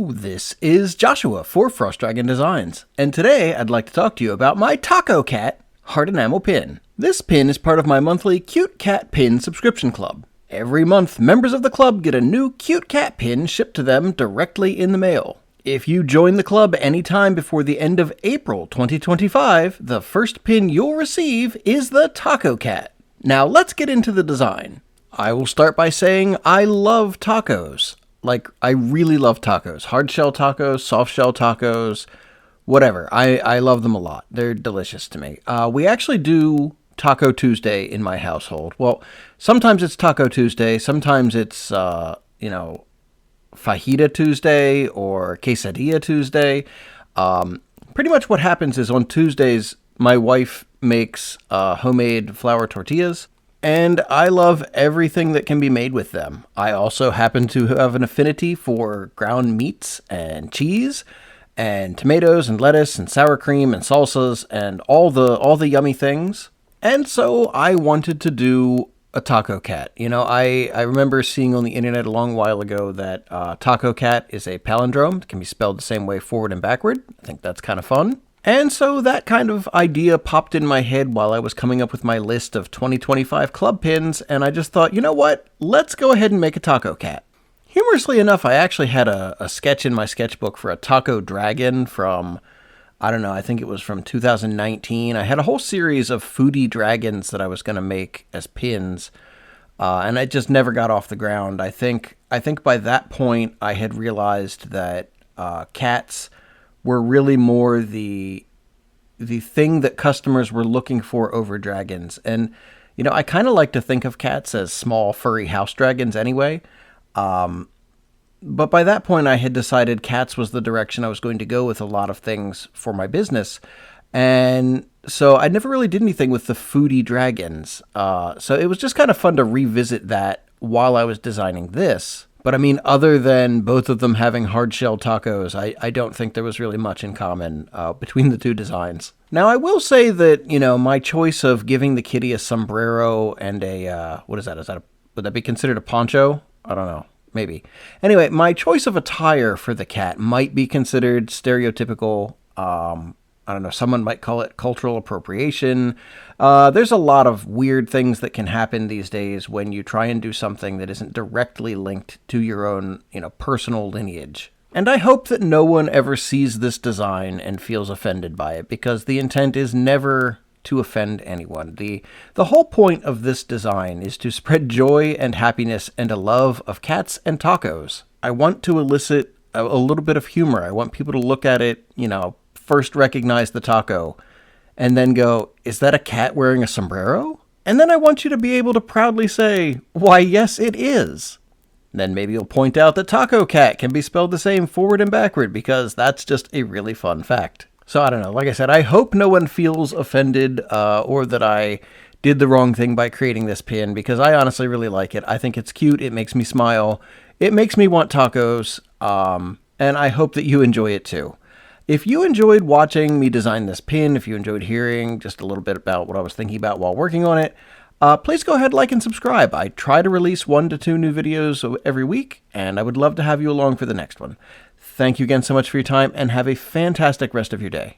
Hello, this is Joshua for Frost Dragon Designs, and today I'd like to talk to you about my Taco Cat Heart Enamel pin. This pin is part of my monthly Cute Cat Pin subscription club. Every month, members of the club get a new cute cat pin shipped to them directly in the mail. If you join the club anytime before the end of April 2025, the first pin you'll receive is the Taco Cat. Now let's get into the design. I will start by saying I love tacos. I really love tacos. Hard shell tacos, soft shell tacos, whatever. I love them a lot. They're delicious to me. We actually do Taco Tuesday in my household. Well, sometimes it's Taco Tuesday. Sometimes it's, Fajita Tuesday or Quesadilla Tuesday. Pretty much what happens is on Tuesdays, my wife makes homemade flour tortillas. And I love everything that can be made with them. I also happen to have an affinity for ground meats and cheese and tomatoes and lettuce and sour cream and salsas and all the yummy things. And so I wanted to do a Taco Cat. You know, I remember seeing on the internet a long while ago that Taco Cat is a palindrome. It can be spelled the same way forward and backward. I think that's kind of fun. And so that kind of idea popped in my head while I was coming up with my list of 2025 club pins, and I just thought, you know what, let's go ahead and make a Taco Cat. Humorously enough, I actually had a sketch in my sketchbook for a Taco Dragon from, I don't know, I think it was from 2019. I had a whole series of foodie dragons that I was going to make as pins, and I just never got off the ground. I think by that point I had realized that cats were really more the thing that customers were looking for over dragons. And, you know, I kind of like to think of cats as small, furry house dragons anyway. But by that point, I had decided cats was the direction I was going to go with a lot of things for my business. And so I never really did anything with the foodie dragons. So it was just kind of fun to revisit that while I was designing this. But I mean, other than both of them having hard-shell tacos, I don't think there was really much in common between the two designs. Now, I will say that, you know, my choice of giving the kitty a sombrero and what is that? Would that be considered a poncho? I don't know. Maybe. Anyway, my choice of attire for the cat might be considered stereotypical. I don't know, someone might call it cultural appropriation. There's a lot of weird things that can happen these days when you try and do something that isn't directly linked to your own, personal lineage. And I hope that no one ever sees this design and feels offended by it, because the intent is never to offend anyone. The whole point of this design is to spread joy and happiness and a love of cats and tacos. I want to elicit a little bit of humor. I want people to look at it, first recognize the taco, and then go, is that a cat wearing a sombrero? And then I want you to be able to proudly say, why, yes, it is. Then maybe you'll point out that Taco Cat can be spelled the same forward and backward, because that's just a really fun fact. So I don't know, like I said, I hope no one feels offended or that I did the wrong thing by creating this pin, because I honestly really like it. I think it's cute, it makes me smile, it makes me want tacos, and I hope that you enjoy it too. If you enjoyed watching me design this pin, if you enjoyed hearing just a little bit about what I was thinking about while working on it, please go ahead, like, and subscribe. I try to release 1 to 2 new videos every week, and I would love to have you along for the next one. Thank you again so much for your time, and have a fantastic rest of your day.